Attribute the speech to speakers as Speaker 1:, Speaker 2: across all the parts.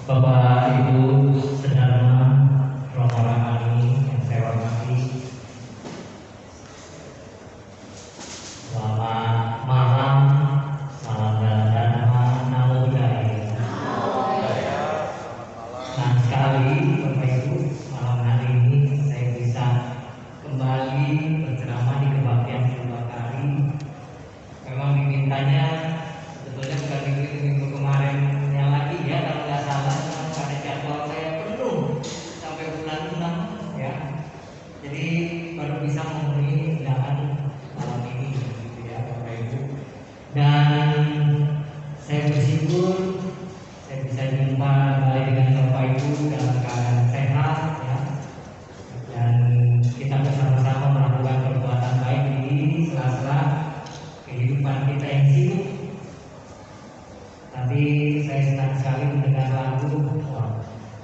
Speaker 1: Bapak Ibu saudara rombongan kami yang saya hormati, selamat malam, salam dan namo buddhaya. Senang sekali Bapak Ibu, malam hari ini saya bisa kembali berceramah di kebaktian kedua kali. Memang dimintanya sebetulnya bukan minggu kemarinnya lagi ya, kalau nggak salah, karena jadwal saya penuh sampai bulan 6 ya. Jadi baru bisa memenuhi undangan malam ini gitu ya Bapak Ibu. Dan saya bersyukur saya bisa jumpa kembali dengan Bapak Ibu dalam keadaan sehat ya. Dan kita bersama-sama melakukan perbuatan baik di sela-sela kehidupan kita yang sibuk. Tadi saya senang sekali mendengar lagu,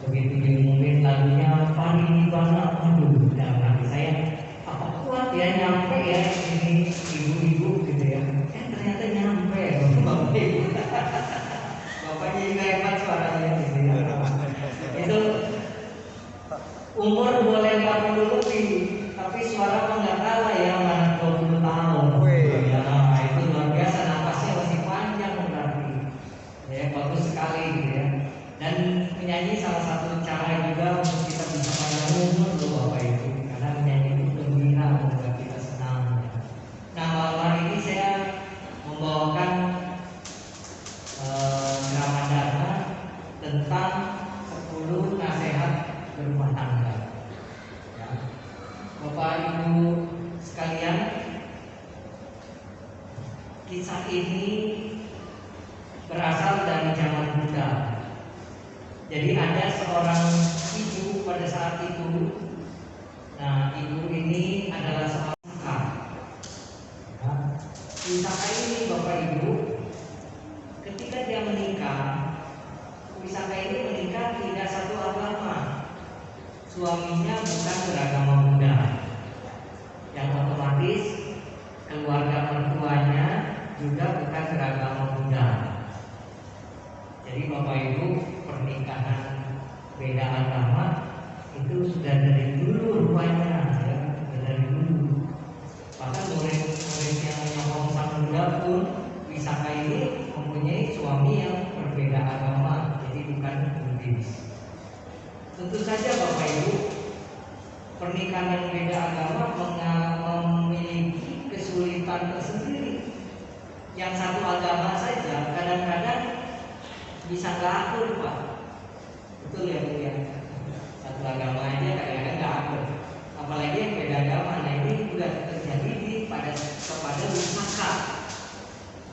Speaker 1: begitu diumumin lagunya Fahri Bana, aduh, dalam hati saya apa kuat ya nyampe ya ini ibu-ibu gitu ya. Ternyata nyampe Bapak Ibu. Bapaknya juga hebat suaranya gitu ya. Itu umur boleh 40 lebih, tapi suara mah nggak kalah ya, mana 20 tahun. Ya, itu luar biasa, napasnya masih panjang berarti. Ya, bagus sekali gitu ya. Dan menyanyi salah satu cara juga untuk kita bisa panjang umur loh Bapak Ibu, karena menyanyi itu gembira, membuat kita senang. Nah, malam hari ini saya membawakan ceramah dharma tentang 10 nasihat berumah tangga. Ya. Bapak Ibu sekalian, kisah ini berasal dari zaman Buddha. Jadi ada seorang ibu pada saat itu. Nah, ibu ini adalah seorang Saka. Saka ini Bapak Ibu, ketika dia menikah, Saka ini menikah tidak satu agama. Suaminya bukan beragama Buddha, yang otomatis keluarga mertuanya juga bukan beragama Buddha. Jadi Bapak Ibu, pernikahan beda agama itu sudah dari dulu rupanya ya, dari dulu. Bahkan murid-murid yang nyokong sang Buddha pun Wisaka ini mempunyai suami yang berbeda agama, jadi bukan Buddhis. Tentu saja Bapak Ibu, pernikahan yang beda agama memiliki kesulitan tersendiri. Yang satu agama saja kadang-kadang bisa nggak akur Pak, betul ya Bu ya? Satu agama aja kadang-kadang nggak akur, apalagi yang beda agama. Nah, ini juga terjadi kepada Wisaka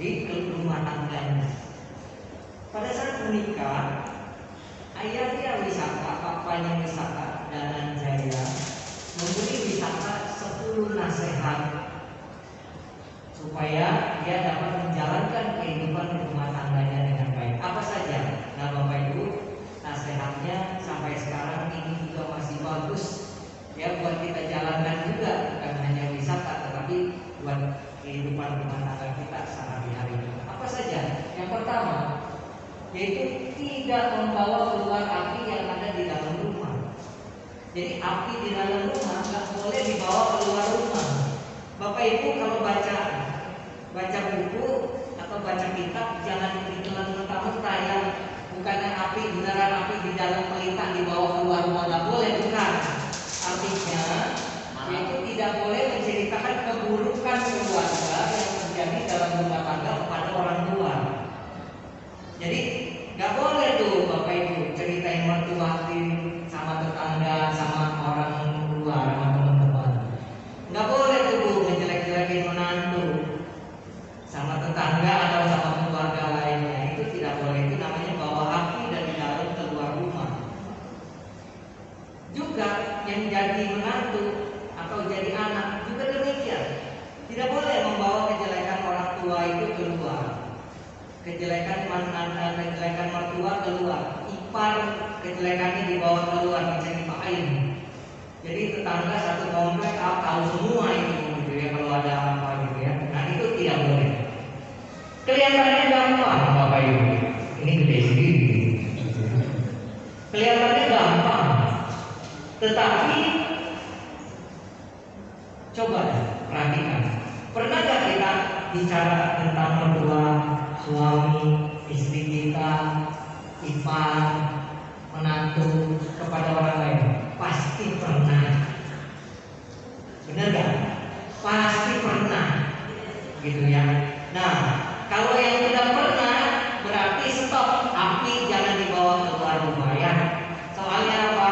Speaker 1: di rumah tangganya. Pada saat menikah, ayahnya Wisaka, papanya Wisaka, Dananjaya, memberi Wisaka 10 nasihat supaya dia dapat menjalankan kehidupan rumah tangganya dengan baik. Apa saja? Nah Bapak Ibu, nasihatnya sampai sekarang ini juga masih bagus ya, buat kita jalankan juga, bukan hanya Wisaka tetapi buat kehidupan rumah tangga kita sehari-hari. Apa saja? Yang pertama, yaitu tidak membawa keluar api yang ada di dalam rumah. Jadi api di dalam rumah nggak boleh dibawa keluar rumah. Bapak Ibu kalau baca buku atau baca kitab, jangan ditelan mentah-mentah ya. Bukannya api, beneran api di dalam pelita dibawa keluar rumah, nggak boleh, bukan. Artinya yaitu tidak boleh menceritakan keburukan keluarga yang terjadi dalam rumah tangga kepada orang luar. Jadi nggak boleh tuh Bapak Ibu ceritain mertua sama tetangga, sama orang luar, sama teman-teman. Nggak boleh tuh Bu ngejelek-jelekin menantu sama tetangga atau sama keluarga lainnya. Itu tidak boleh. Itu namanya bawa api dari dalam keluar rumah. Juga yang jadi menantu atau jadi anak juga demikian. Tidak boleh membawa kejelekan orang tua itu keluar. Coba perhatikan. Pernah gak kita bicara tentang mertua, suami, istri kita, ipar, menantu kepada orang lain? Pasti pernah. Benar gak? Pasti pernah. Gitu ya. Nah, kalau yang tidak pernah berarti stop. Api jangan dibawa keluar rumah ya. Soalnya apa?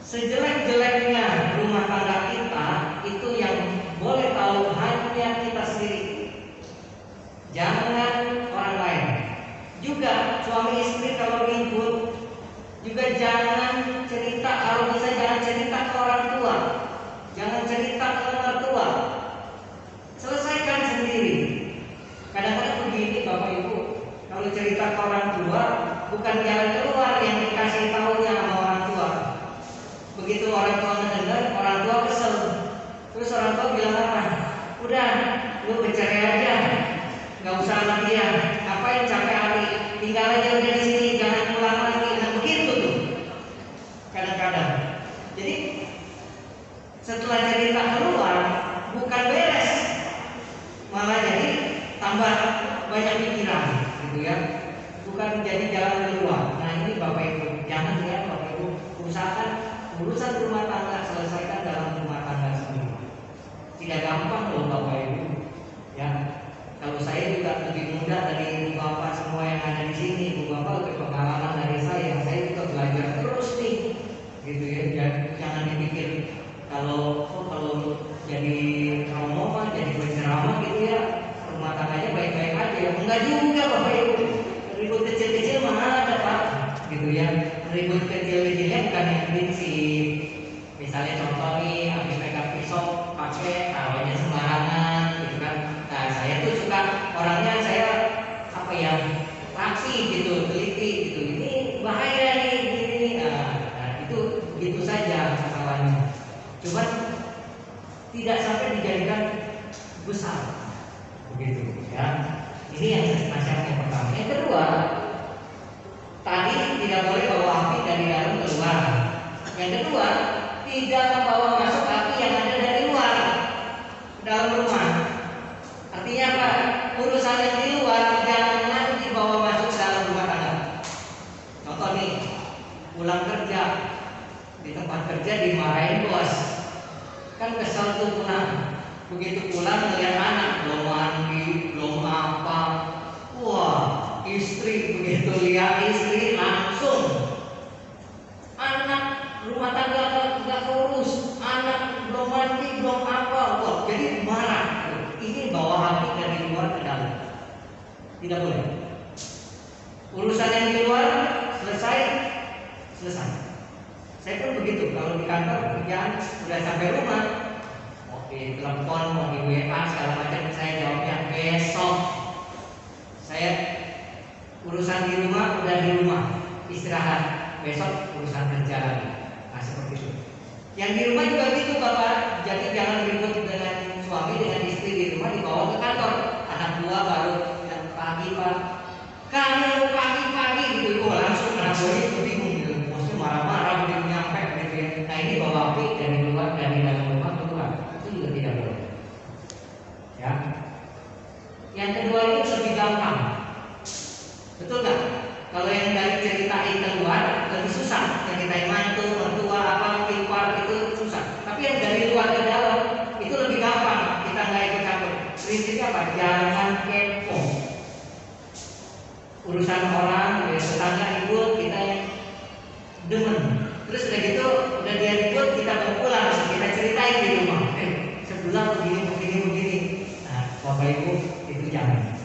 Speaker 1: Sejelek-jeleknya rumah tangga kita itu yang boleh tahu hanya kita sendiri. Jangan orang lain. Juga suami istri kalau ribut juga jangan cerita, kalau bisa jangan cerita ke orang tua. Jangan cerita ke mertua. Selesaikan sendiri. Kadang-kadang begini Bapak Ibu, kalau cerita ke orang tua bukan jalan keluar yang dikasih tahunya sama orang tua. Begitu orang tua mendengar, orang tua kesel. Terus orang tua bilang apa? Udah, lu bercerai aja, nggak usah sama dia. Ngapain capek hari? Tinggal aja udah di sini, jangan pulang lagi. Nah begitu tuh. Kadang-kadang. Jadi setelah cerita keluar, bukan beres, malah jadi tambah banyak pikiran, gitu ya. Bukan jadi jalan keluar. Nah ini Bapak Ibu, jangan ya Bapak Ibu, usahakan urusan rumah tangga selesaikan dalam rumah tangga sendiri. Tidak gampang loh Bapak Ibu. Ya, kalau saya juga lebih muda dari Ibu Bapak semua yang ada di sini. Ibu Bapak lebih pengalaman dari saya. Saya juga belajar terus nih, gitu ya. Jangan dipikir kalau jadi romo mah jadi penceramah gitu ya, rumah tangganya baik-baik aja. Enggak juga Bapak Ibu. Ribut kecil-kecil mah ada Pak, gitu ya. Ribut kecil-kecilnya bukan yang prinsip. Misalnya contoh nih, habis pegang pisau pakai taruhnya sembarangan, gitu kan. Nah saya tuh suka orangnya, saya apa ya, rapi gitu, teliti gitu. Ini bahaya nih, gini. Nah itu begitu saja masalahnya. Cuman tidak sampai dijadikan besar, begitu ya. Ini yang nasihat yang pertama. Yang kedua, tadi tidak boleh bawa api dari dalam keluar. Yang kedua, tidak membawa masuk api yang ada dari luar ke dalam rumah. Artinya apa? Urusan yang di luar jangan dibawa masuk ke dalam rumah tangga. Contoh nih, pulang kerja di tempat kerja dimarahin bos, kan kesel tuh pulang. Begitu pulang melihat anak belum mandi, belum apa, wah istri begitu lihat istri langsung anak rumah tangga nggak keurus, anak belum mandi belum apa, wah jadi marah. Ini bawa api dari luar ke dalam. Tidak boleh. Urusan yang di luar selesai. Saya pun begitu. Kalau di kantor kerjaan sudah sampai rumah, oke, telepon mau di WA segala macam, saya jawabnya besok. Saya urusan di rumah udah di rumah, istirahat. Besok urusan kerja lagi. Nah seperti itu. Yang di rumah juga gitu Bapak. Jadi jangan ribut dengan suami dengan istri di rumah dibawa ke kantor. Anak buah baru yang pagi Pak, kamu pagi-pagi gitu, oh langsung anak buah itu bingung gitu, maksudnya marah-marah begitu nyampe gitu ya. Nah ini bawa api dari luar, dari dalam rumah keluar, itu juga tidak boleh. Ya. Yang kedua itu lebih gampang, betul nggak? Kalau yang dari ceritain keluar lebih susah, ceritain mantu, mertua, apa, ipar itu susah. Tapi yang dari luar ke dalam itu lebih gampang, kita nggak ikut campur. Prinsipnya apa? Jangan kepo. Urusan orang, ya, tetangga ribut, kita yang demen. Terus udah gitu, udah dia ribut, kita berpulang, kita ceritain di rumah. Sebelah begini. Nah, Bapak Ibu itu jangan.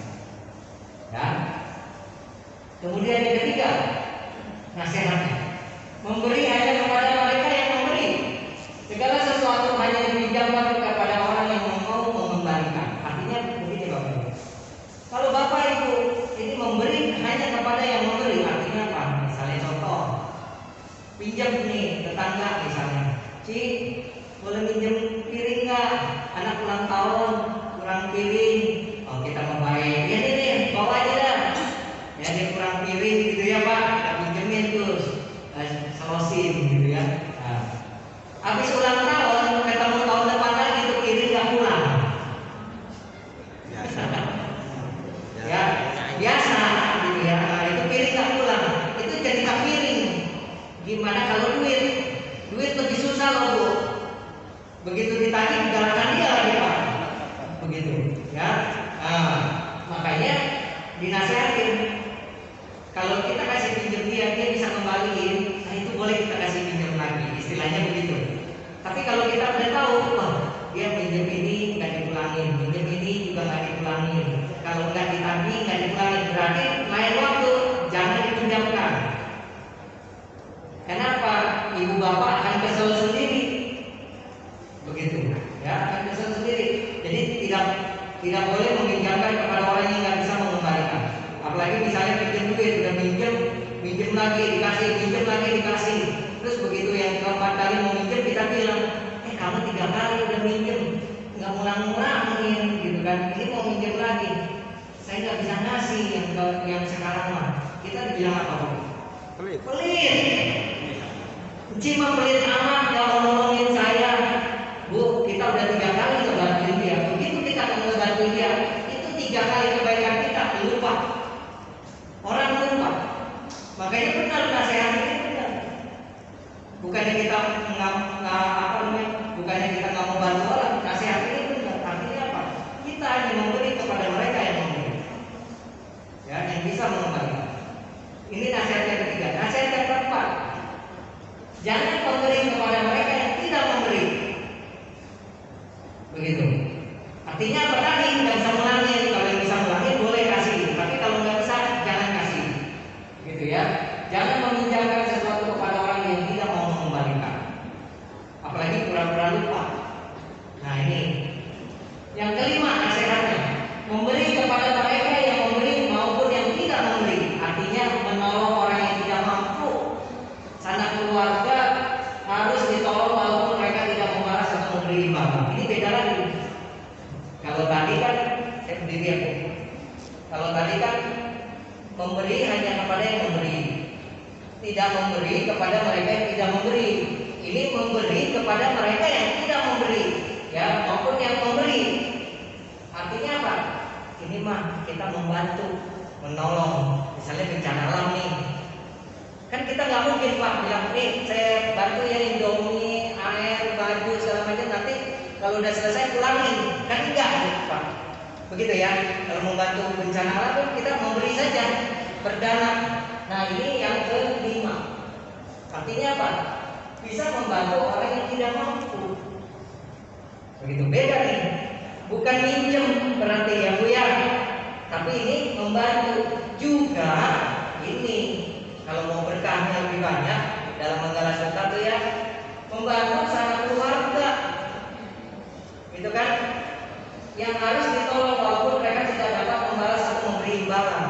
Speaker 1: Ya. Kemudian yang ketiga, nasihatnya, memberi hanya kepada mereka yang memberi. Segala sesuatu hanya dipinjamkan kepada orang yang mau mengembalikan. Artinya begini Bapak Ibu. Kalau Bapak Ibu ini memberi hanya kepada yang memberi, artinya apa? Misalnya contoh, pinjam nih tetangga misalnya, Cik, boleh pinjam piring nggak? Anak ulang tahun kurang piring. Oh kita membayar, ya nih bawa aja dah. Ya dia kurang piring gitu ya Pak, kita pinjemin terus selosin gitu ya. Nah, habis ulang tahun ketemu Begitu ditagih digalakkan dia lagi Pak. Begitu ya. Nah, makanya dinasehatin kalau kita kasih pinjam dia bisa kembaliin, nah itu boleh kita kasih pinjam lagi, istilahnya begitu. Tapi kalau kita udah tahu, wah dia pinjam ini nggak dipulangin, pinjam ini juga nggak dipulangin, kalau nggak ditagih nggak dipulangin, berarti lain waktu jangan dipinjamkan. Kenapa? Ibu bapak akan kesel sendiri, begitu ya, akan kesel sendiri. Jadi tidak boleh meminjamkan kepada orang yang nggak bisa mengembalikan. Apalagi misalnya pinjam duit, udah minjem lagi dikasih, minjem lagi dikasih. Terus begitu yang keempat kali mau minjem kita bilang, kamu 3 kali udah minjem, nggak ngulang-ngulangin, gitu kan? Ini mau minjem lagi, saya nggak bisa ngasih yang sekarang mah. Kita dibilang apa Pak? Pelit. Cuma pelit amat, nggak mau nolongin saya. Bu, kita udah 3 kali ngebantuin dia. Begitu kita ngebantuin dia, itu 3 kali kebaikan kita lupa. Orang lupa. Makanya benar nasihat ini benar. Bukannya kita bukannya kita nggak mau bantu orang, nasihat ini benar. Artinya apa? Kita hanya memberi kepada mereka yang memberi, ya, yang bisa mengembalikan. Ini nasihat yang ketiga. Nasihat yang keempat, jangan memberi kepada mereka yang tidak memberi. Begitu. Artinya apa tadi? Nggak bisa ngulangin. Kalau yang bisa ngulangin boleh kasih, tapi kalau nggak bisa jangan kasih. Gitu ya. Jangan meminjamkan sesuatu kepada orang yang tidak mau mengembalikan. Apalagi pura-pura lupa. Nah ini. Yang kelima nasihatnya, memberi kepada mereka yang memberi maupun yang tidak memberi. Artinya menolong orang yang tidak mampu. Sanak keluarga harus ditolong walaupun mereka tidak membalas atau memberi imbalan. Ini beda lagi. Kalau tadi kan saya berdiri ya. Kalau tadi kan memberi hanya kepada yang memberi, tidak memberi kepada mereka yang tidak memberi. Ini memberi kepada mereka yang tidak memberi, ya, maupun yang memberi. Artinya apa? Ini mah kita membantu, menolong. Misalnya bencana alam nih, kan kita nggak mungkin Pak bilang, saya bantu ya Indomie, air, baju segala macam, nanti kalau udah selesai pulangin. Kan enggak Pak. Begitu ya. Kalau membantu bencana alam kita memberi saja, berdana. Nah ini yang kelima. Artinya apa? Bisa membantu orang yang tidak mampu. Begitu, beda nih. Bukan minjem berarti ya Bu ya. Tapi ini membantu juga. Ini kalau mau berkahnya lebih banyak dalam Manggala Sutta tuh ya, membantu sanak keluarga. Gitu kan? Yang harus ditolong walaupun mereka tidak dapat membalas atau memberi imbalan.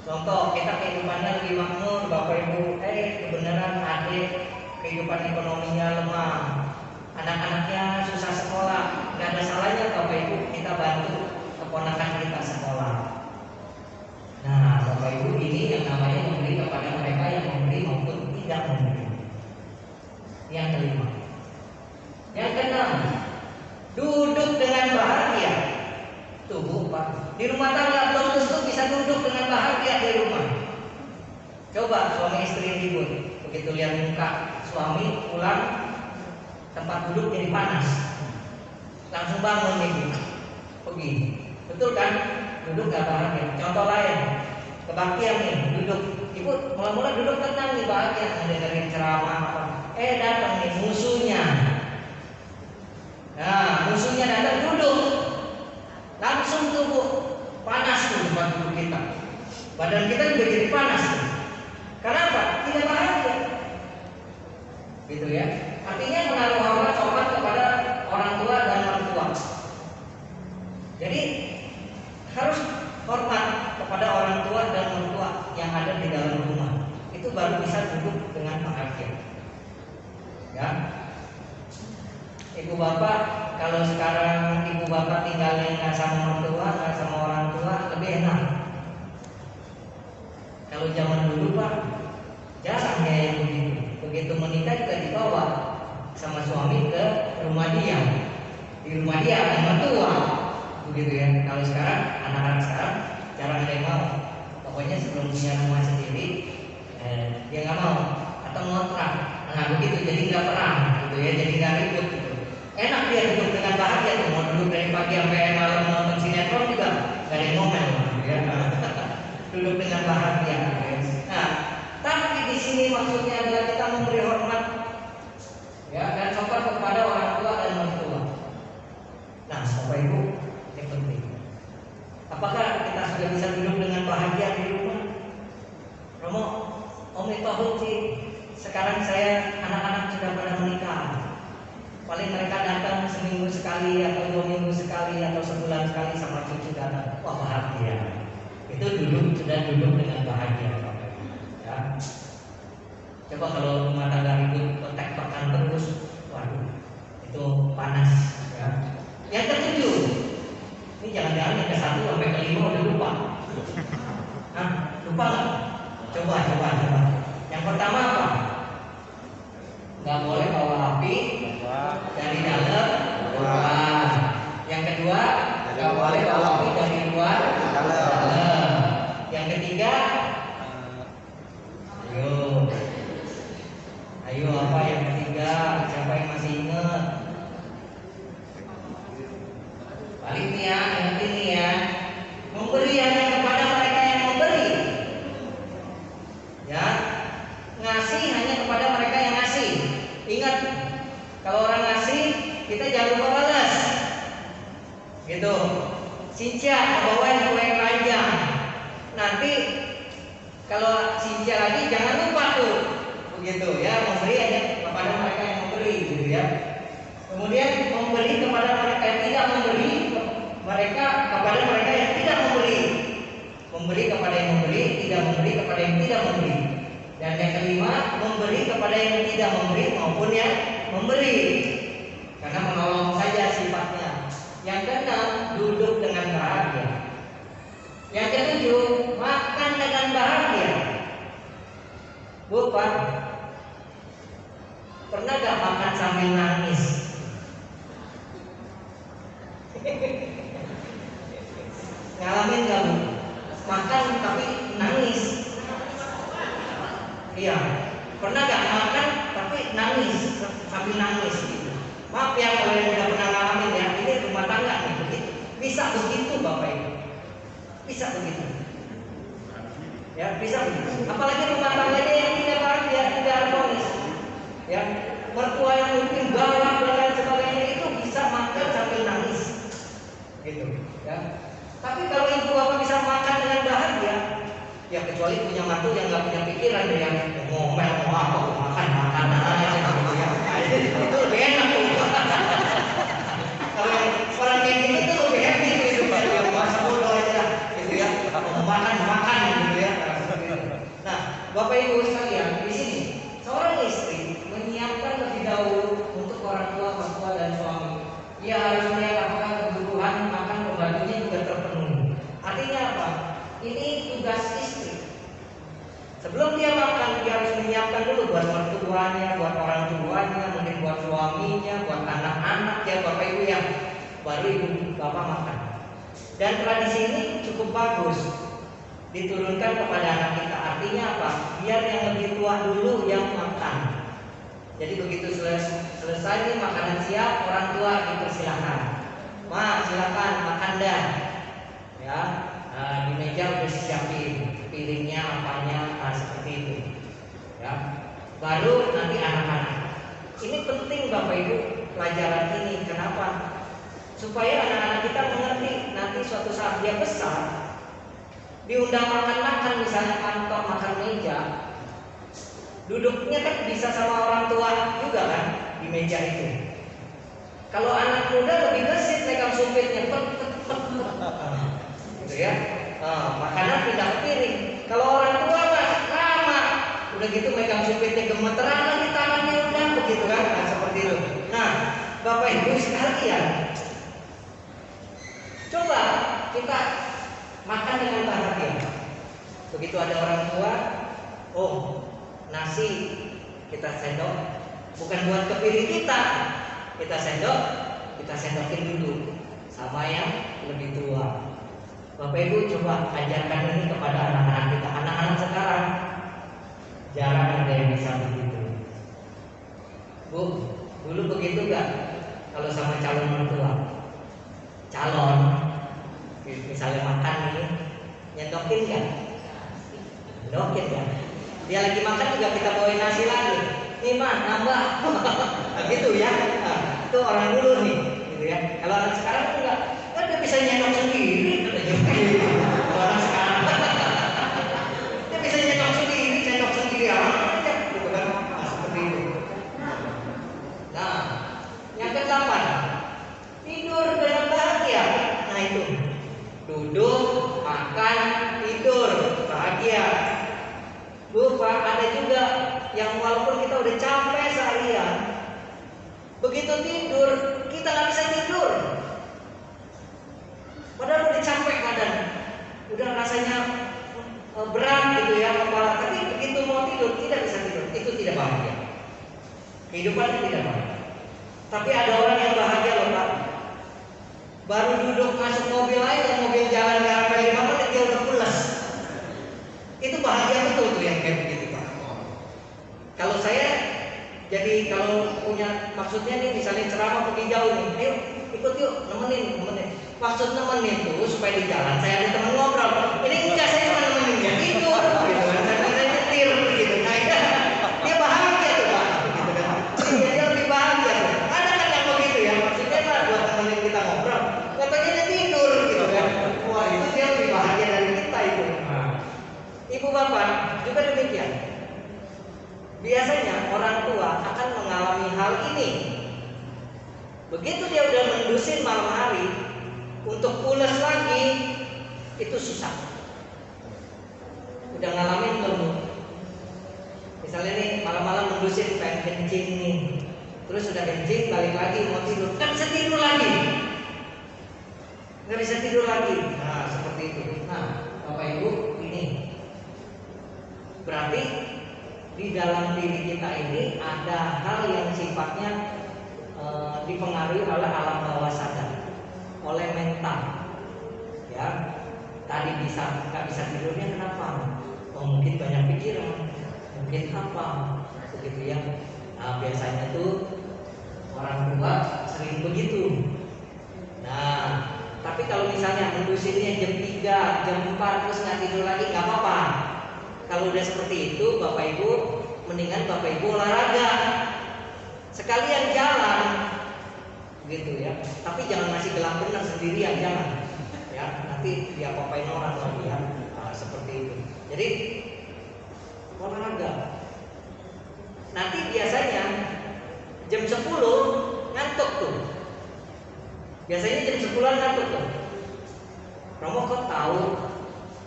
Speaker 1: Contoh, kita kehidupannya lebih makmur, Bapak Ibu, kebenaran adik kehidupan ekonominya lemah, anak-anaknya susah sekolah, nggak ada salahnya Bapak Ibu kita bantu keponakan kita sekolah. Nah, Bapak Ibu, ini yang namanya memberi kepada mereka yang memberi maupun tidak memberi. Yang kelima. Yang keenam, duduk dengan bahagia. Tuh Pak, di rumah tangga belum tentu bisa duduk dengan bahagia di rumah. Coba suami istri ribut, begitu lihat muka suami pulang, tempat duduk jadi panas, langsung bangun nih, pergi. Betul kan? Duduk gak bahagia. Contoh lain, kebaktian nih, duduk. Ibu mula-mula duduk tenang nih, bahagia mendengarin ceramah apa. Datang nih musuhnya. Nah, musuhnya datang, duduk. Langsung tubuh panas tuh tempat duduk kita. Badan kita juga jadi panas. Kenapa? Tidak bahagia. Gitu ya. Artinya menaruh hormat sopan kepada orang tua dan mertua. Jadi harus hormat kepada orang tua dan mertua yang ada di dalam rumah. Itu baru bisa duduk dengan bahagia. Ya. Ibu bapak, kalau sekarang ibu bapak tinggalnya nggak sama mertua, nggak sama orang tua, lebih enak. Kalau zaman dulu Pak, jarang ya yang begitu. Begitu menikah juga dibawa sama suami ke rumah dia. Di rumah dia ada mertua, begitu ya. Kalau sekarang anak-anak sekarang jarang ada yang mau. Pokoknya sebelum punya rumah sendiri, dia nggak mau atau ngontrak. Nah begitu, jadi nggak perang, gitu ya, jadi nggak ribut. Gitu. dia duduk dengan bahagia tuh, mau duduk dari pagi sampai malam nonton sinetron juga gak ada yang ngomel ya. Duduk dengan bahagia. Nah, tapi di sini maksudnya adalah kita memberi hormat ya dan sopan kepada orang tua dan mertua. Nah, Bapak Ibu, ini penting. Apakah kita sudah bisa duduk dengan bahagia di rumah? Romo, Om tahu sih, sekarang saya anak-anak sudah pada menikah. Paling mereka datang seminggu sekali atau 2 minggu sekali atau sebulan sekali sama cucu datang. Wah, bahagia. Itu sudah duduk dengan bahagia, Bapak Ibu. Ya. Coba kalau rumah tangga ribut, kontak-kontakan terus, waduh, itu panas. Ya. Yang ketujuh, ini jangan-jangan yang ke-1 sampai ke-5 udah lupa. Hah? Lupa nggak? Coba. Yang pertama apa? Nggak boleh bawa api dari dalam rumah. Yang kedua, nggak boleh bawa api dari luar dalam. Yang ketiga, ayo apa yang ketiga? Siapa yang masih ingat? Balik nih ya, ingat ini ya. Memberi hanya kepada mereka yang memberi. Ya, ngasih hanya kepada mereka yang ngasih. Ingat, kalau orang ngasih, kita jangan lupa balas. Gitu. Sincia bawain kue keranjang. Nanti kalau sincia lagi jangan lupa tuh. Begitu ya, memberi hanya kepada mereka yang memberi gitu ya. Kemudian memberi kepada mereka yang tidak memberi, mereka kepada mereka yang tidak memberi. Memberi kepada yang memberi, tidak memberi kepada yang tidak memberi. Dan yang kelima, memberi kepada yang tidak memberi maupun yang memberi. Karena menolong saja sifatnya. Yang keenam, duduk dengan bahagia. Yang ketujuh, makan dengan bahagia. Bu, Pak, pernah gak makan sambil nangis? Ngalamin gak, Bu? Makan tapi nangis. Iya. Pernah gak makan tapi nangis sambil nangis gitu? Maaf ya kalau yang udah pernah ngalamin ya, ini rumah tangga nih begitu. Bisa begitu Bapak Ibu. Bisa begitu. Ya, bisa begitu. Apalagi rumah tangganya yang tidak bahagia, tidak harmonis. Ya, mertua yang mungkin galak dan lain sebagainya itu bisa makan sambil nangis. Gitu, ya. Tapi kalau ibu bapak bisa makan dengan bahagia, ya kecuali punya mantu yang nggak punya pikiran dia yang ngomel mau apa makan aja gitu ya. Itu lebih enak tuh. Kalau orang kayak gitu tuh lebih happy tuh hidupnya dia masa bodoh aja gitu ya. Mau makan gitu ya. Nah, Bapak Ibu sekalian, di sini seorang istri menyiapkan lebih dahulu untuk orang tua, mertua dan suami. Ia harus melihat apakah kebutuhan makan pembantunya juga terpenuhi. Artinya apa? Ini tugas istri. Sebelum dia makan, dia harus menyiapkan dulu buat mertuanya, buat orang tuanya, mungkin buat suaminya, buat anak-anak ya Bapak Ibu ya. Baru ibu bapak makan. Dan tradisi ini cukup bagus. Diturunkan kepada anak kita. Artinya apa? Biar yang lebih tua dulu yang makan. Jadi begitu selesai nih makanan siap, orang tua dipersilahkan. Ma, silakan makan dah. Ya, di meja udah siapin piringnya, apanya, seperti itu. Ya, baru nanti anak-anak. Ini penting Bapak Ibu pelajaran ini. Kenapa? Supaya anak-anak kita mengerti nanti suatu saat dia besar. Diundang makan-makan misalnya kantor makan meja, duduknya kan bisa sama orang tua juga kan di meja itu. Kalau anak muda lebih gesit megang sumpitnya, gitu ya. Makanan pindah ke piring. Kalau orang tua mah lama, udah gitu megang sumpitnya gemeteran lagi tangannya udah begitu kan, nah, seperti itu. Nah, Bapak Ibu sekalian, coba kita makan dengan bahagia. Begitu ada orang tua, oh nasi kita sendok, bukan buat ke piring kita sendokin dulu sama yang lebih tua. Bapak Ibu coba ajarkan ini kepada anak-anak kita. Anak-anak sekarang jarang ada yang bisa begitu. Bu, dulu begitu gak? Kalau sama calon mertua. Calon, misalnya makan nih, nyendokin kan? Nyendokin kan? Dia lagi makan juga kita bawain nasi lagi. Nih mah nambah, gitu ya. Nah, itu orang dulu nih, gitu ya. Kalau anak sekarang enggak, kan dia bisa nyendok sendiri. Kalau anak sekarang, dia bisa nyendok sendiri aja, gitu kan? Nah, seperti itu. Nah, yang ke-8, tidur dengan bahagia. Nah itu, duduk, makan, tidur, bahagia. Lupa ada juga yang walaupun kita udah capek seharian, begitu tidur kita nggak bisa tidur. Padahal udah capek badan, udah rasanya berat gitu ya kepala, tapi begitu mau tidur tidak bisa tidur. Itu tidak bahagia. Kehidupannya tidak bahagia. Tapi ada orang yang bahagia loh Pak. Baru duduk masuk mobil aja, mobil jalan sampai 5 menit dia udah pulas. Itu bahagia betul tuh yang kayak begitu Pak. Kalau saya jadi kalau punya maksudnya nih misalnya ceramah pergi jauh nih, ayo ikut yuk, nemenin. Maksud nemenin tuh supaya di jalan saya ada teman ngobrol. Ini enggak, saya cuma nemenin dia tidur, gitu kan. Saya nyetir gitu. Nah dia bahagia tuh Pak, gitu kan. Dia lebih bahagia tuh. Ada kan yang begitu ya, maksudnya lah buat nemenin kita ngobrol. Katanya dia tidur gitu kan. Wah itu dia lebih bahagia dari kita itu. Ibu bapak juga demikian. Biasanya orang tua akan mengalami hal ini. Begitu dia udah mendusin malam hari, untuk pulas lagi itu susah. Udah ngalamin belum? Misalnya nih malam-malam mendusin pengen kencing nih, terus udah kencing balik lagi mau tidur, kan bisa tidur lagi, nggak bisa tidur lagi. Nah seperti itu. Nah Bapak Ibu ini berarti di dalam diri kita ini ada hal yang sifatnya dipengaruhi oleh alam bawah sadar, oleh mental. Ya, tadi nggak bisa tidurnya kenapa? Oh mungkin banyak pikiran, mungkin apa, begitu ya. Nah biasanya tuh orang tua sering begitu. Nah, tapi kalau misalnya mendusinnya jam 3, jam 4 terus nggak tidur lagi nggak apa-apa. Kalau udah seperti itu, Bapak Ibu mendingan Bapak Ibu olahraga, sekalian jalan, gitu ya. Tapi jangan masih gelap benar sendirian, jangan. Ya, nanti dia apa-apain orang lagi ya. Nah, seperti itu. Jadi olahraga. Nanti biasanya jam 10 ngantuk tuh. Biasanya jam 10-an ngantuk tuh. Romo kok tahu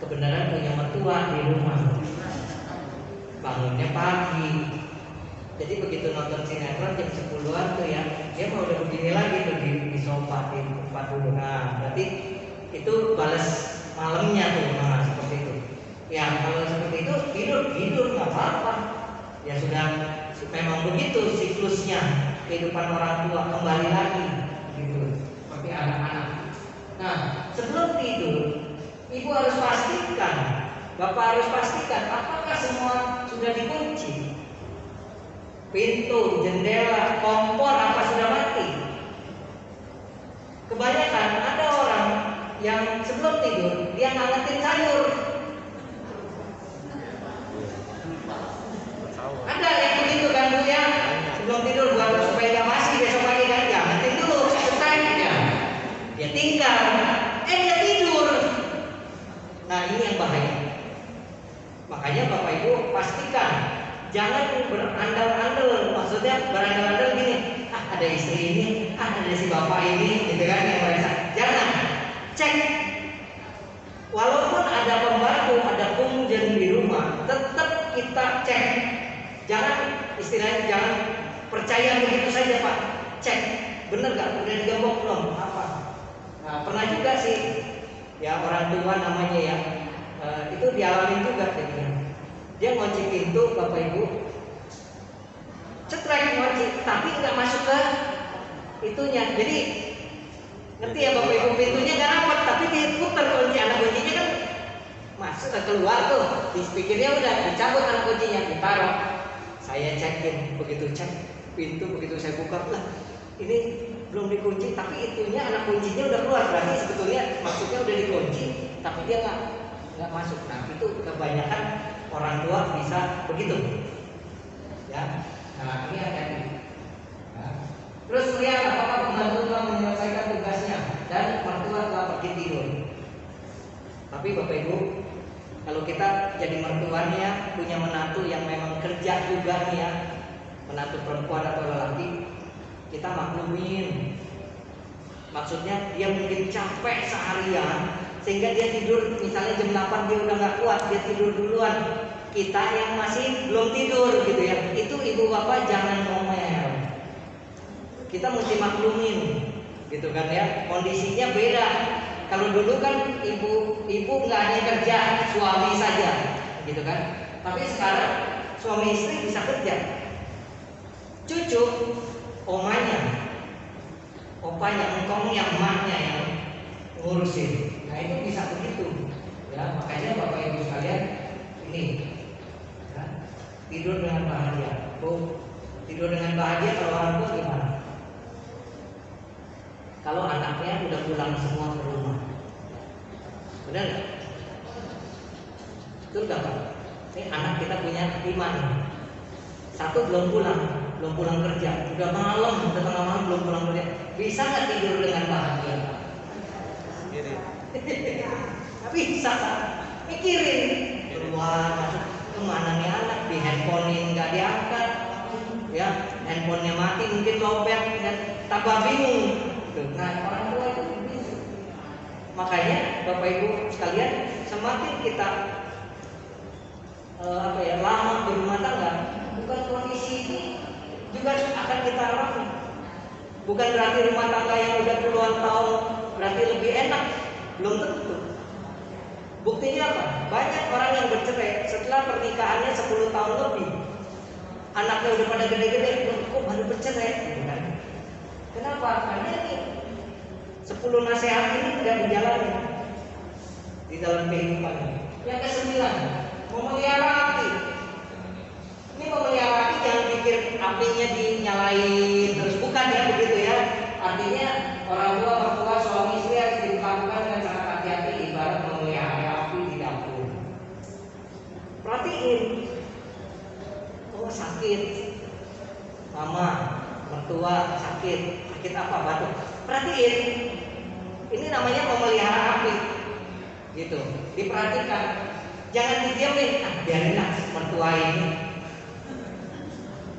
Speaker 1: kebenaran punya mertua di rumah. Bangunnya pagi. Jadi begitu nonton sinetron jam 10-an tuh ya, dia mau udah begini lagi tuh di sofa di tempat dulu. Nah, berarti itu balas malamnya tuh. Nah, seperti itu. Ya, kalau seperti itu tidur nggak apa-apa. Ya sudah memang begitu siklusnya kehidupan orang tua, kembali lagi gitu seperti anak-anak. Nah, sebelum tidur ibu harus pastikan, bapak harus pastikan apakah semua sudah dikunci, pintu, jendela, kompor apa sudah mati. Kebanyakan ada orang yang sebelum tidur dia ngangetin sayur. Ada yang begitu kan Bu ya, sebelum tidur buat supaya nggak basi besok pagi kan, ngangetin dulu sayurnya. Dia tinggal, dia tidur. Nah ini yang bahaya. Makanya Bapak Ibu pastikan jangan berandal-andal, maksudnya berandal-andal gini, ada istri ini, ada si bapak ini, gitu kan yang merasa. Jangan, cek. Walaupun ada pembantu, ada punjen di rumah, tetap kita cek. Jangan istilahnya jangan percaya begitu saja Pak. Cek, bener nggak? Udah digembok belum? Apa? Nah, pernah juga sih, ya orang tua namanya ya, itu dialami juga jadinya. Dia ngunci pintu Bapak Ibu, cetrek ngunci, tapi nggak masuk ke itunya. Jadi ngerti ya Bapak Ibu, pintunya nggak rapat, tapi diputar kunci, anak kuncinya kan masuk ke keluar tuh. Dipikirnya udah dicabut anak kuncinya, ditaruh. Saya cekin, begitu cek pintu, begitu saya buka lah, ini belum dikunci, tapi itunya anak kuncinya udah keluar, berarti sebetulnya maksudnya udah dikunci, tapi dia nggak masuk. Nah itu kebanyakan orang tua bisa begitu, ya. Nah ini hati-hati. Ya. Terus lihat apakah pembantu telah menyelesaikan tugasnya dan mertua telah pergi tidur. Tapi Bapak Ibu, kalau kita jadi mertuanya punya menantu yang memang kerja juga nih ya, menantu perempuan atau lelaki, kita maklumin. Maksudnya dia mungkin capek seharian sehingga dia tidur misalnya jam 8 dia udah nggak kuat, dia tidur duluan. Kita yang masih belum tidur gitu ya, itu ibu bapak jangan ngomel. Kita mesti maklumin gitu kan ya, kondisinya beda. Kalau dulu kan ibu nggak hanya kerja, suami saja gitu kan. Tapi sekarang suami istri bisa kerja. Cucu omanya, opanya, engkongnya, emaknya yang ngurusin. Nah itu bisa begitu. Ya makanya Bapak Ibu sekalian ini ya, tidur dengan bahagia. Tidur dengan bahagia kalau orang tua gimana? Kalau anaknya udah pulang semua ke rumah, benar nggak? Betul nggak Pak? Ini anak kita punya 5, satu belum pulang kerja, udah malam, udah tengah malam belum pulang kerja, bisa nggak tidur dengan bahagia? Tapi bisa, mikirin keluar masuk kemana nih anak, di handphone nggak diangkat, ya handphonenya mati mungkin lowbat, dan tambah bingung. Nah orang tua itu bingung. Makanya Bapak Ibu sekalian, semakin kita lama berumah tangga, bukan kondisi ini juga akan kita alami. Bukan berarti rumah tangga yang udah puluhan tahun berarti lebih enak, belum tentu. Buktinya apa? Banyak orang yang bercerai setelah pernikahannya 10 tahun lebih, anaknya udah pada gede-gede, kok baru bercerai? Gitu kan? Kenapa? Karena ini 10 nasihat ini tidak dijalani di dalam kehidupannya. Yang ke-9, memelihara api. Ini memelihara api jangan pikir apinya dinyalain terus, bukan ya begitu ya. Artinya orang tua, mertua, suami istri harus dilakukan dengan sangat hati-hati, ibarat memelihara api di dapur. Perhatiin, oh sakit, mama, mertua sakit apa, batuk. Perhatiin, ini namanya memelihara api, gitu. Diperhatikan, jangan didiamin, biarinlah mertua ini.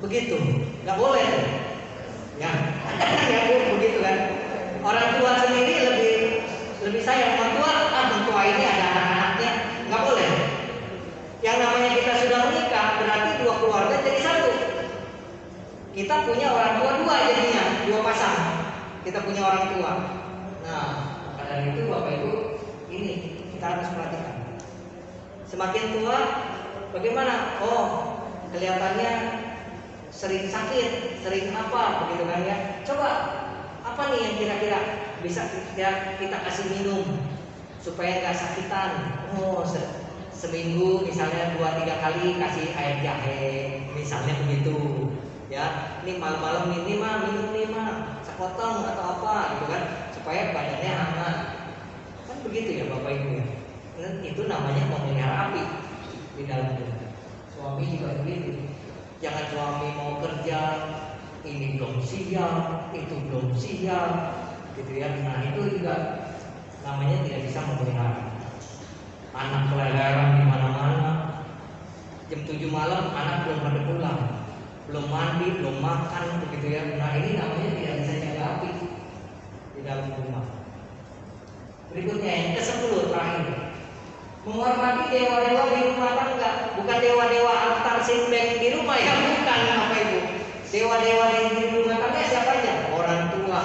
Speaker 1: Begitu, nggak boleh. Ya, ya begitu kan. Orang tua sendiri lebih sayang mertua ini ada anak-anaknya, nggak boleh. Yang namanya kita sudah menikah berarti 2 keluarga jadi 1. Kita punya orang tua 2 jadinya, 2 pasang. Kita punya orang tua. Nah, maka dari itu Bapak Ibu, ini kita harus perhatikan. Semakin tua, bagaimana? Oh, kelihatannya sering sakit, sering apa, begitu kan ya? Coba apa nih yang kira-kira bisa kita kasih minum supaya nggak sakitan? Oh, seminggu misalnya 2-3 kali kasih air jahe, misalnya begitu. Ya, ini malam-malam ini mah minum nih mah sekotong atau apa gitu kan, supaya badannya hangat. Kan begitu ya Bapak Ibu ya. Itu namanya memelihara api di dalam rumah. Suami juga begitu. Jangan suami mau kerja, ini belum siap, itu belum siap, gitu ya. Nah itu juga namanya tidak bisa memelihara. Anak keleleran di mana-mana. Jam 7 malam anak belum pada pulang, belum mandi, belum makan, begitu ya. Nah ini namanya tidak bisa jaga api di dalam rumah. Berikutnya yang ke-10 terakhir, menghormati dewa-dewa di rumah tangga. Bukan dewa-dewa altar simbeng di rumah ya, bukan Bapak Ibu. Dewa-dewa di rumah tangga siapa aja? Orang tua,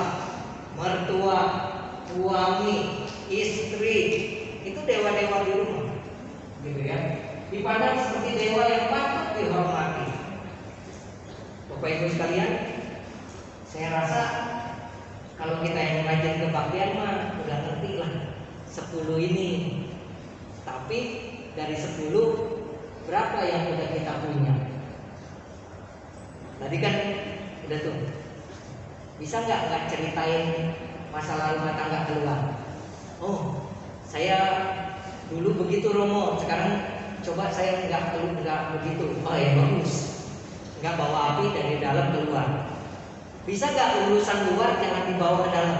Speaker 1: mertua, suami, istri. Itu dewa-dewa di rumah, gitu ya. Dipandang seperti dewa yang patut dihormati. Bapak Ibu sekalian, saya rasa kalau kita yang rajin kebaktian mah udah ngerti lah 10 ini. Tapi dari 10 berapa yang udah kita punya? Tadi kan udah tuh Bisa nggak ceritain masalah rumah tangga keluar? Oh, saya dulu begitu Romo, sekarang coba saya nggak begitu. Oh ya bagus, nggak bawa api dari dalam keluar. Bisa nggak urusan luar jangan dibawa ke dalam?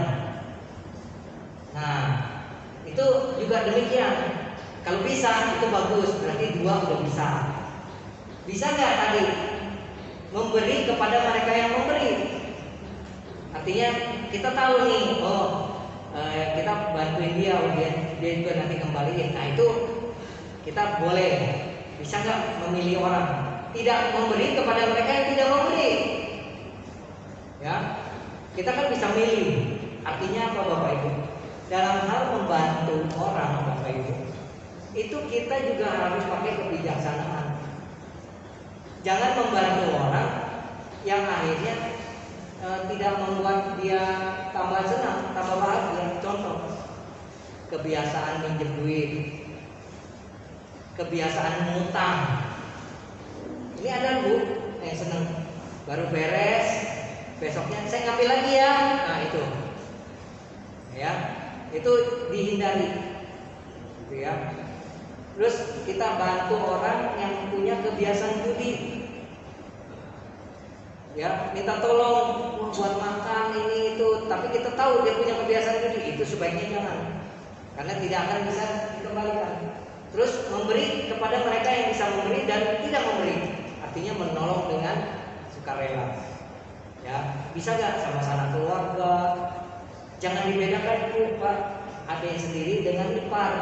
Speaker 1: Nah, itu juga demikian. Kalau bisa itu bagus, berarti 2 udah bisa. Bisa nggak tadi memberi kepada mereka yang memberi? Artinya kita tahu nih, kita bantuin dia, dia juga nanti kembaliin. Nah itu kita boleh. Bisa nggak memilih orang? Tidak memberi kepada mereka yang tidak memberi. Ya, kita kan bisa milih. Artinya apa Bapak Ibu? Dalam hal membantu orang Bapak Ibu, itu kita juga harus pakai kebijaksanaan. Jangan membantu orang yang akhirnya tidak membuat dia tambah senang, tambah bahagia. Contoh, kebiasaan minjem duit, kebiasaan ngutang. Ini ada Bu yang senang, baru beres, besoknya saya ngambil lagi ya. Nah itu, ya, itu dihindari, gitu ya. Terus kita bantu orang yang punya kebiasaan judi. Ya, minta tolong buat makan ini itu, tapi kita tahu dia punya kebiasaan judi, itu sebaiknya jangan, karena tidak akan bisa dikembalikan. Terus memberi kepada mereka yang bisa memberi dan tidak memberi, artinya menolong dengan sukarela. Ya, bisa nggak sama sanak keluarga? Jangan dibedakan Bu, Pak, ada yang sendiri dengan ipar.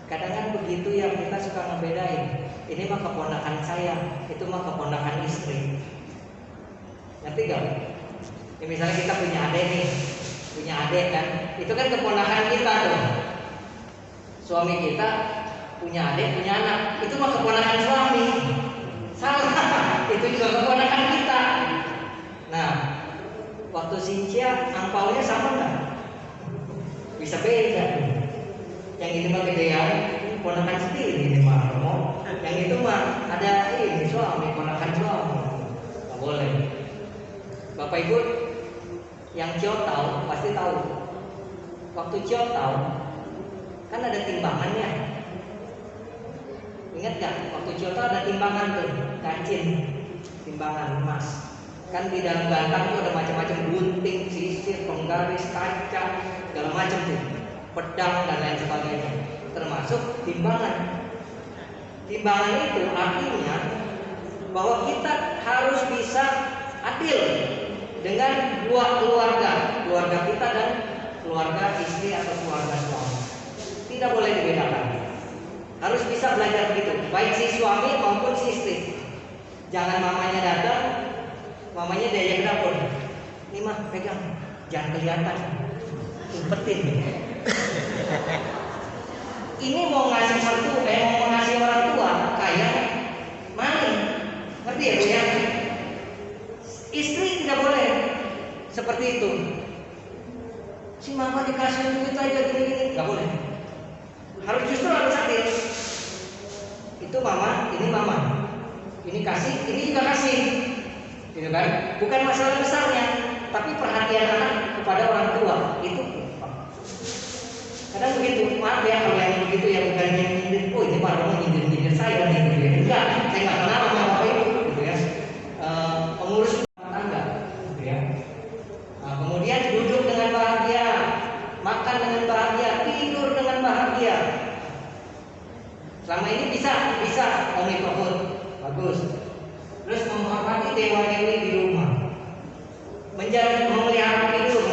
Speaker 1: Kadang kan begitu yang kita suka ngebedain. Ini mah keponakan saya, itu mah keponakan istri. Ngerti gak? Ya, misalnya kita punya adik kan, itu kan keponakan kita tuh. Suami kita punya adik, punya anak, itu mah keponakan suami. Salah, itu juga keponakan kita. Nah, waktu Sincia angpaunya sama nggak? Bisa beda. Yang ini mah gedean, ponakan sendiri ini mah Romo. Yang itu mah ada ini suami, ponakan suami. Nggak boleh. Bapak Ibu yang Ciotau pasti tahu. Waktu Ciotau kan ada timbangannya. Ingat nggak? Waktu Ciotau ada timbangan tuh, kancin, timbangan emas. Kan di dalam gantang itu ada macam-macam gunting, sisir, penggaris, kaca, segala macam tuh, pedang dan lain sebagainya. Termasuk timbangan. Timbangan itu artinya bahwa kita harus bisa adil dengan dua keluarga kita dan keluarga istri atau keluarga suami. Tidak boleh dibedakan. Harus bisa belajar begitu, baik si suami maupun si istri. Jangan mamanya datang, mamanya diajak dapur. Ini mah pegang, jangan kelihatan, umpetin. Ini mau ngasih mau ngasih orang tua kayak maling, ngerti ya Bu ya? Istri tidak boleh seperti itu. Si mama dikasih duit aja gini-gini, nggak boleh. Harus justru harus adil. Itu mama, ini kasih, ini juga kasih, gitu kan? Bukan masalah besarnya, tapi perhatian anak kepada orang tua itu. Kadang begitu, maaf ya kalau yang begitu yang bukan nyindir, oh ini Pak Romo nyindir saya nih, gitu ya. Enggak, saya nggak kenal sama Bapak Ibu, gitu ya. Pengurus rumah tangga, gitu ya. Nah, kemudian duduk dengan bahagia, makan dengan bahagia, tidur dengan bahagia. Selama ini bisa omnivore, bagus. Terus menghormati dewa dewi di rumah, memelihara tidur,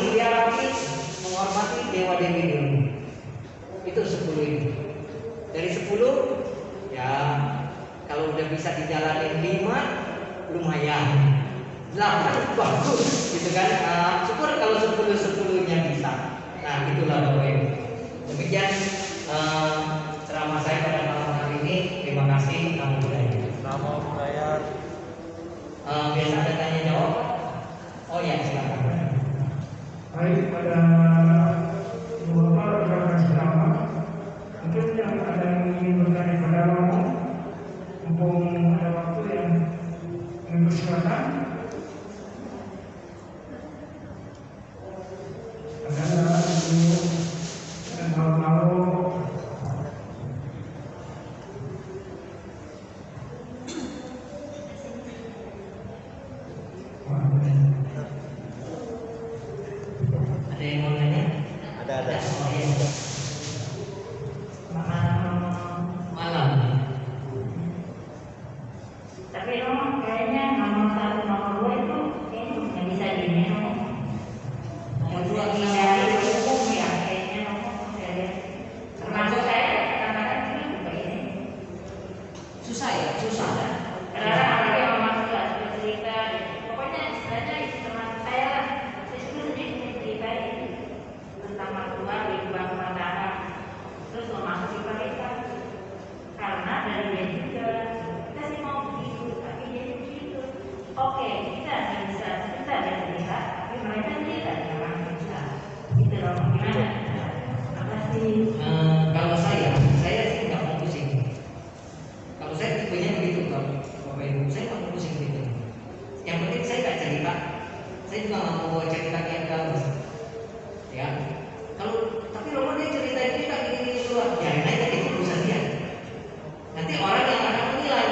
Speaker 1: menghormati dewa dewi di rumah. Itu 10 ini. Dari 10 ya kalau udah bisa dijalanin 5 lumayan. 8 bagus gitu kan. Syukur kalau 10-10-nya bisa. Nah, itulah Bapak Ibu. Demikian ceramah saya pada malam hari ini. Terima kasih. Namo Buddhaya.
Speaker 2: Namo Buddhaya.
Speaker 1: Biasa ada tanya jawab. Oh ya, silakan.
Speaker 3: Baik, pada beberapa rekan ceramah, mungkin yang ada yang ingin bertanya pada Romo, mumpung ada waktu yang mempersilakan.
Speaker 1: Ada yang mau nanya?
Speaker 2: Ada.
Speaker 1: Oh ya. Malam.
Speaker 4: Tapi Romo kayaknya nomor 1, nomor 2 itu kayaknya nggak bisa dinero.
Speaker 1: Nomor 2
Speaker 4: Dari umum ya kayaknya Romo dari termasuk saya kadang-kadang juga juga ini.
Speaker 1: susah ya, susah.
Speaker 4: Kadang-kadang apalagi sama Mas Gas bercerita, pokoknya istilahnya itu termasuk saya lah. Saya juga sendiri ceritain tentang mertua kehidupan rumah tangga, terus masuk di mereka karena dari dia juga kita sih mau begitu, tapi dia begitu. Oke, kita nggak bisa sebentar dia cerita, tapi mereka tidak orang bisa. Gitu loh, gimana? Apa sih?
Speaker 1: Kalau saya sih nggak mau pusing. Kalau saya tipenya begitu, kalau Bapak Ibu, saya nggak mau pusing gitu. Yang penting saya nggak cerita. Saya juga nggak mau cerita yang galau. Ya, tapi Romo dia cerita gini keluar, biarin aja, itu urusan dia. Nanti orang yang akan menilai,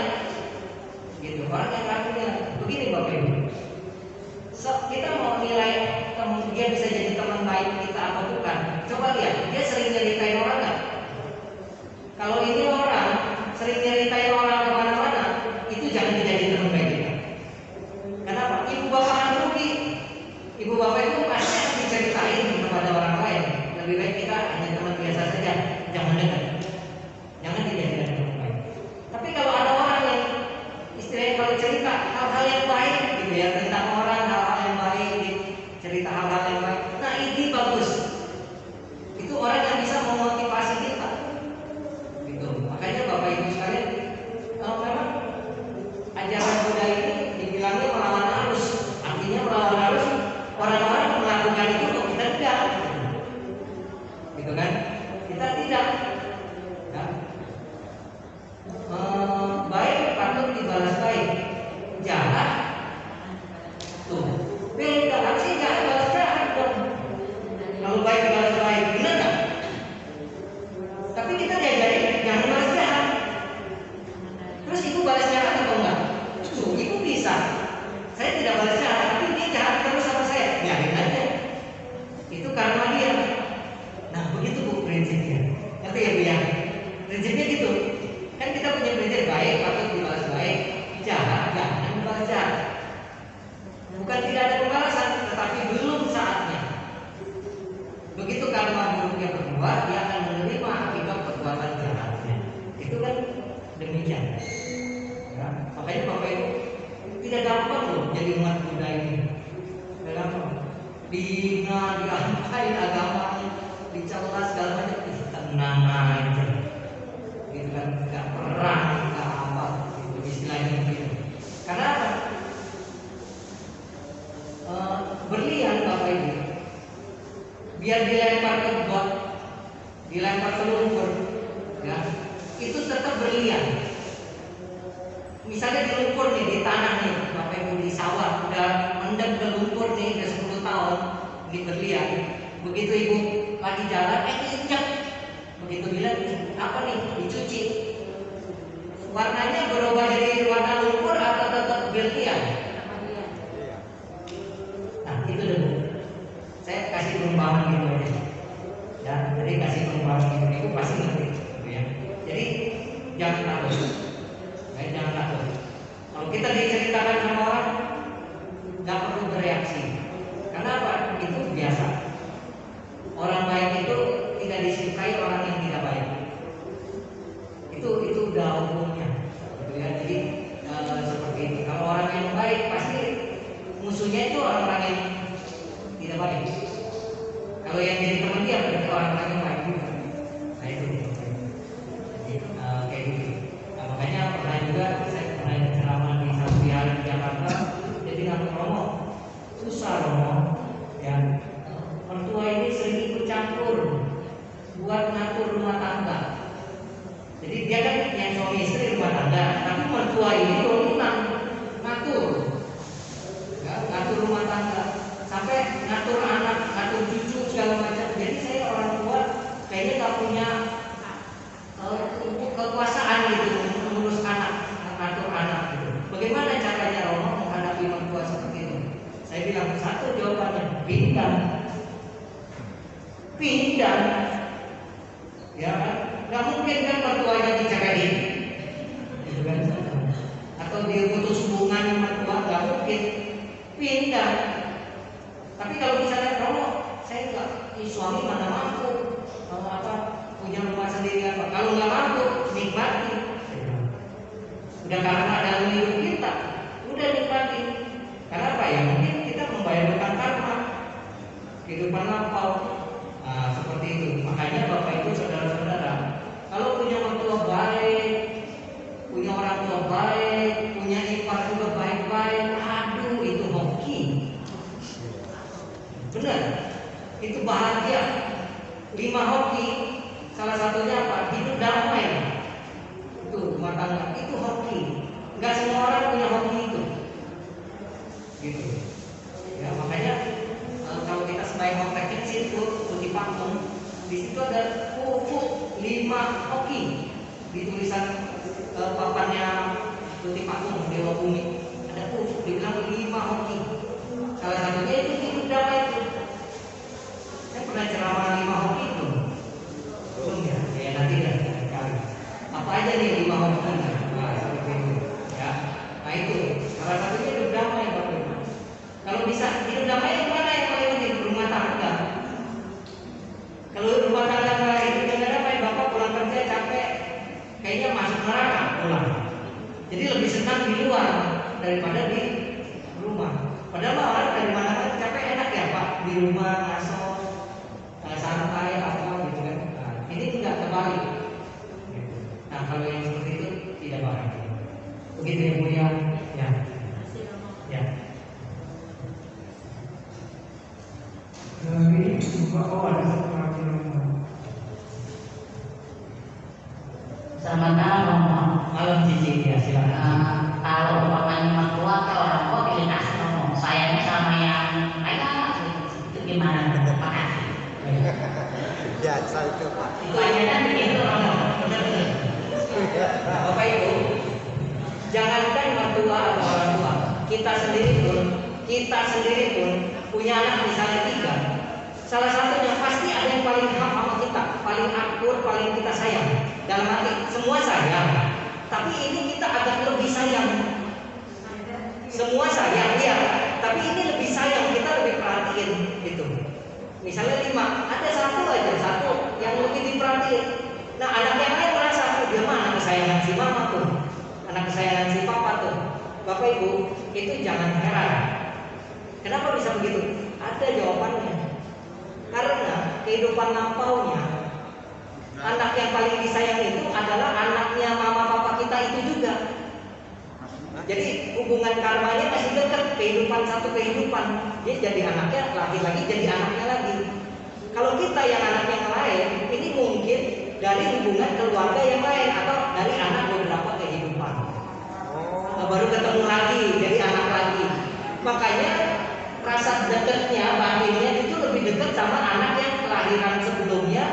Speaker 1: gitu. Orang yang akan menilai. Begini Bapak Ibu, kita mau nilai dia bisa jadi teman baik kita atau bukan. Coba lihat, dia sering nyeritain orang nggak? Kalau ini orang sering nyeritain orang kemana-mana, itu jangan dijadiin teman baik kita. Kenapa? Ibu bapak akan rugi. Ibu bapak itu pasti akan diceritain kepada orang lain. Lebih baik kita hanya teman biasa saja, jangan dekat, jangan dijadikan teman baik. Tapi kalau ada orang yang istilahnya kalau cerita hal-hal yang baik, gitu ya, tentang orang hal-hal yang baik, cerita hal-hal yang baik, nah ini bagus. Itu orang yang bisa memotivasi kita. Gitu. Makanya Bapak Ibu sekalian, memang ajaran Buddha ini dibilangnya melawan arus. Artinya melawan arus, orang-orang melakukan itu kok kita tidak. Gitu kan? Kita tidak. Ya. Baik patut dibalas baik. Jahat tuh. Beda sih jahat balas jahat dong. Kalau baik dibalas baik, benar nggak? Tapi kita diajarin jangan balas jahat. Terus ibu balas jahat atau enggak? Tuh, ibu bisa. Saya tidak balas jahat, tapi dia jahat terus sama saya. Biarin aja. Itu karena dia. Nah, begitu Bu prinsipnya. Ngerti ya Bu ya? Prinsipnya gitu. Kan kita punya prinsip baik patut dibalas baik, jahat jangan dibalas jahat. Bukan tidak ada pembalasan, tetapi belum saatnya. Begitu karma buruknya berdua, dia akan menerima akibat perbuatan jahatnya. Itu kan demikian. Ya, makanya Bapak Ibu tidak gampang loh jadi umat Buddha ini. Tidak gampang. Dihina, diangkain agamanya, dicela segala macam, tenang aja. Gitu kan, nggak perang, nggak apa, gitu, istilahnya begitu. Karena apa? Berlian Bapak Ibu, biar dilempar ke got, dilempar ke lumpur, ya, itu tetap berlian. Misalnya di lumpur nih, di tanah nih, Bapak Ibu di sawah, udah mendem ke lumpur nih, udah 10 tahun, ini berlian. Begitu Ibu lagi jalan, diinjak. Begitu bilang, apa nih, dicuci. Warnanya berubah jadi warna lumpur atau tetap berlian? Nah, itu dulu. Saya kasih perumpamaan gitu aja. Ya, jadi kasih perumpamaan gitu, itu pasti ngerti, gitu ya. Jadi jangan takut. Jangan takut. Kalau kita diceritakan sama orang, nggak perlu bereaksi. Karena apa? Itu biasa. Orang baik itu tidak disukai orang yang tidak baik. Itu udah umumnya, gitu ya. Jadi seperti itu. Kalau orang yang baik pasti musuhnya itu orang-orang yang tidak baik. Kalau yang jadi teman dia berarti orang-orang yang baik juga. Nah itu. Jadi, kayak gitu. Nah, makanya pernah juga saya pernah ceramah di satu wihara di Jakarta. Jadi ngaku Romo, susah Romo. Ya, mertua ini sering ikut campur buat ngatur rumah tangga. Jadi dia kan yang suami istri rumah tangga, tapi mertua ini dominan ngatur. Ya, ngatur rumah tangga, sampai ngatur anak, ngatur cucu segala macam. Jadi saya orang tua kayaknya nggak punya kekuasaan gitu mengurus anak, ngatur anak gitu. Bagaimana caranya Romo menghadapi mertua seperti itu? Saya bilang satu jawabannya, pindah. pindah, ya kan? Nggak mungkin kan mertuanya diceraiin, gitu kan? Atau dia putus hubungan mertua, nggak mungkin pindah. Tapi kalau misalnya saya nggak, suami mana mampu, punya rumah sendiri apa? Kalau nggak mampu, nikmati. Udah karena ada hidup kita, udah nikmati. Karena apa ya? Mungkin kita membayar hutang karma, kehidupan lampau. Nah, seperti itu. Makanya Bapak Ibu saudara-saudara, kalau punya mertua baik, punya orang tua baik, punya ipar juga baik-baik, aduh itu hoki. Benar, itu bahagia. 5 hoki, salah satunya apa? Hidup damai. Itu rumah tangga, itu hoki. Nggak semua orang punya hoki itu. Gitu. Ya, makanya kalau kita sembahyang hoki kecil itu di panggung, di situ ada 5 hoki di tulisan papannya Tuti Pakung Dewa Bumi. Ada dibilang 5 hoki. Salah satunya itu hidup damai itu. Saya pernah ceramah 5 hoki itu. Belum ya? Ya nanti ya kali. Apa aja nih 5 hoki? Nah, seperti itu. Ya. Nah itu salah satunya hidup damai Bapak Ibu. Kalau bisa hidup damai yang mana yang paling penting? Rumah tangga. Kalau rumah tangga nggak hidup damai, Bapak pulang kerja capek, kayaknya masuk neraka pulang. Jadi lebih senang di luar daripada di rumah. Padahal orang dari mana-mana capek enak ya Pak, di rumah ngasih santai apa gitu kan. Nah, ini tidak terbalik. Nah kalau yang seperti itu tidak baik. Begitu yang mulia. Ya. Ya.
Speaker 3: Lagi ada satu lagi.
Speaker 2: Selamat malam,
Speaker 1: Malam Cici ya silakan.
Speaker 2: kalau umpamanya mertua ke orang tua pilih kasih ngomong, sayangnya sama yang ayah itu gimana? Terima kasih.
Speaker 5: Biasa itu Pak.
Speaker 2: Kebanyakan begitu ngomong.
Speaker 1: Bapak Ibu, jangankan mertua atau orang tua, kita sendiri pun punya anak misalnya 3. Salah satunya pasti ada yang paling hak sama kita, paling akur, paling kita sayang. Dalam arti semua sayang, tapi ini kita agak lebih sayang. Semua sayang ya, tapi ini lebih sayang, kita lebih perhatiin gitu. Misalnya 5, ada satu yang lebih diperhatiin. Nah anak yang lain merasa dia mah anak kesayangan si mama tuh, anak kesayangan si papa tuh. Bapak Ibu, itu jangan heran. Kenapa bisa begitu? Ada jawabannya. Karena kehidupan lampaunya, anak yang paling disayang itu adalah anaknya mama papa kita itu juga. Jadi hubungan karmanya masih dekat, satu kehidupan. Dia jadi anaknya lagi jadi anaknya lagi. Kalau kita yang anak yang lain, ini mungkin dari hubungan keluarga yang lain atau dari anak beberapa kehidupan. Nah, baru ketemu lagi, jadi anak lagi. Makanya rasa dekatnya, batinnya itu lebih dekat sama anak yang kelahiran sebelumnya,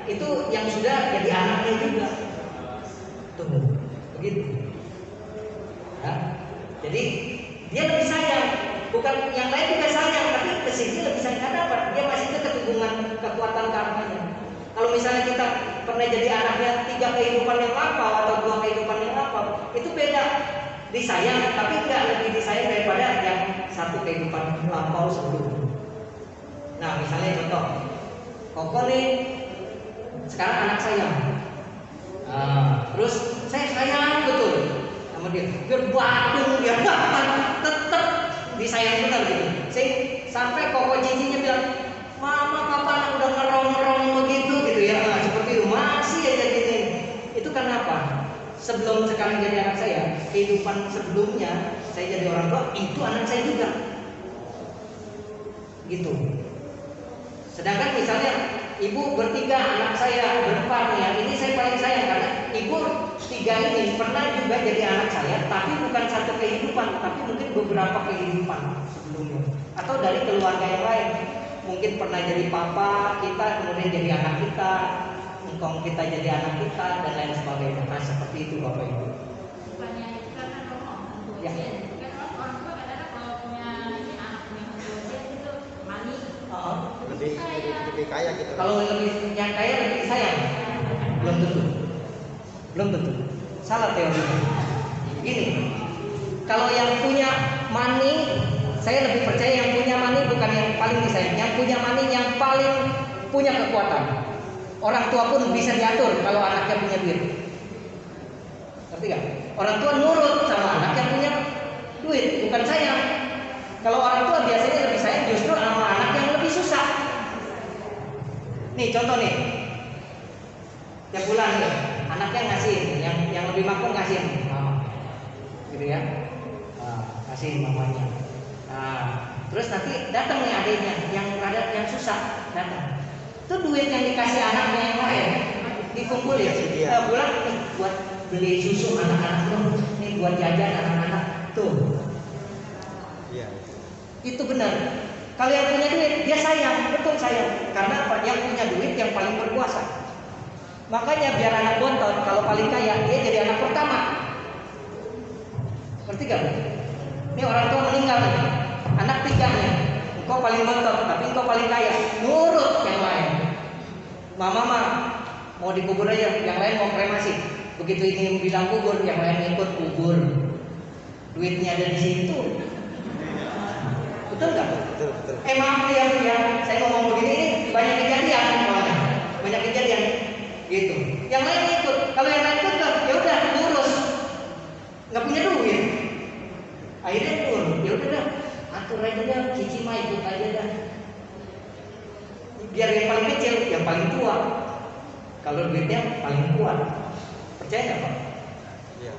Speaker 1: itu yang sudah jadi anaknya juga. Tunggu, begitu. Ya. Jadi dia lebih sayang, bukan yang lain juga sayang, tapi kesini lebih sayang karena apa? Dia masih dekat hubungan kekuatan karmanya. Kalau misalnya kita pernah jadi anaknya 3 kehidupan yang lampau atau 2 kehidupan yang lampau, itu beda. Disayang, tapi nggak lebih disayang daripada yang 1 kehidupan lampau sebelumnya. Nah, misalnya contoh, Koko nih sekarang anak saya. Terus saya sayang betul sama dia, biar Bandung dia tetap disayang benar gitu. Sampai Koko Cincinya bilang, Mama papa udah ngerong begitu gitu ya. Nah, seperti itu masih aja gini. Itu karena apa? Sebelum sekarang jadi anak saya, kehidupan sebelumnya saya jadi orang tua, itu anak saya juga. Gitu. Sedangkan misalnya ibu bertiga, anak saya berempat ya, ini saya paling sayang karena ibu 3 ini pernah juga jadi anak saya, tapi bukan 1 kehidupan, tapi mungkin beberapa kehidupan sebelumnya. Atau dari keluarga yang lain, mungkin pernah jadi papa kita, kemudian jadi anak kita, engkong kita jadi anak kita dan lain sebagainya. Nah, seperti itu Bapak Ibu.
Speaker 4: Bukannya itu karena ngomong
Speaker 1: Ya.
Speaker 4: kan orang tua kadang-kadang kalau punya ini anak punya ujian itu mani.
Speaker 5: Nanti lebih kaya gitu.
Speaker 1: Kalau lebih yang kaya lebih sayang? Belum tentu. Belum tentu. Salah teorinya. Gini, kalau yang punya money, saya lebih percaya yang punya money bukan yang paling disayang. Yang punya money yang paling punya kekuatan. Orang tua pun bisa diatur kalau anaknya punya duit. Ngerti gak? Orang tua nurut sama anak yang punya duit, bukan sayang. Kalau orang tua biasanya lebih sayang justru sama anak yang lebih susah. Nih contoh nih, tiap bulan nih anaknya ngasih, yang lebih mampu ngasih mama, gitu ya, ngasih mamanya. Nah, terus nanti datang nih adiknya yang susah datang. Itu duit yang dikasih anaknya yang lain dikumpulin, pulang nih buat beli susu anak-anak dong, nih buat jajan anak-anak tuh.
Speaker 5: Iya.
Speaker 1: Itu benar. Kalau yang punya duit dia sayang, betul sayang. Karena apa? Yang punya duit yang paling berkuasa. Makanya biar anak bontot kalau paling kaya dia jadi anak pertama. Ngerti gak? Ini orang tua meninggal nih, anak tiganya. Engkau paling bontot, tapi engkau paling kaya. Nurut yang lain. Mama mau dikubur aja, yang lain mau kremasi. Begitu ini bilang kubur, yang lain ikut kubur. Duitnya ada di situ. Betul nggak?
Speaker 5: Betul.
Speaker 1: Maaf ya, saya ngomong begini ini banyak kejadian, banyak kejadian, gitu. Yang lain ikut, kalau yang lain ikut ya udah ngurus, nggak punya duit, akhirnya turun, ya udah dah, atur aja dah, cici mah ikut aja dah. Biar yang paling kecil, yang paling tua, kalau duitnya paling kuat, percaya nggak Pak?
Speaker 5: Iya.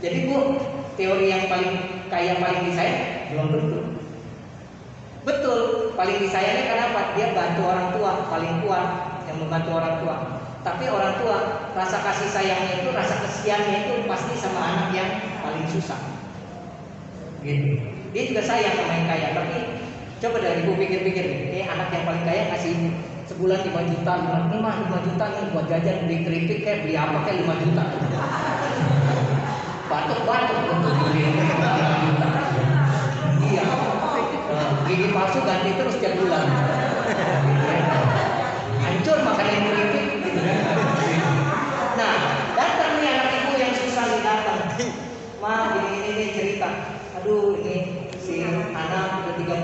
Speaker 1: Jadi Bu, teori yang paling kaya paling disayang belum tentu. Betul, paling disayangnya karena apa? Dia bantu orang tua, paling kuat yang membantu orang tua. Tapi orang tua rasa kasih sayangnya itu, rasa kesiannya itu pasti sama anak yang paling susah. Gitu. Dia juga sayang sama yang kaya, tapi coba dari ibu pikir-pikir, anak yang paling kaya kasih ibu sebulan 5 juta, ini mah 5 juta nih buat jajan, beli keripik kayak beli apa kayak 5 juta. Batuk-batuk untuk beli 5 juta. Iya. Gigi palsu ganti terus tiap bulan. Hancur makan yang keripik gitu kan.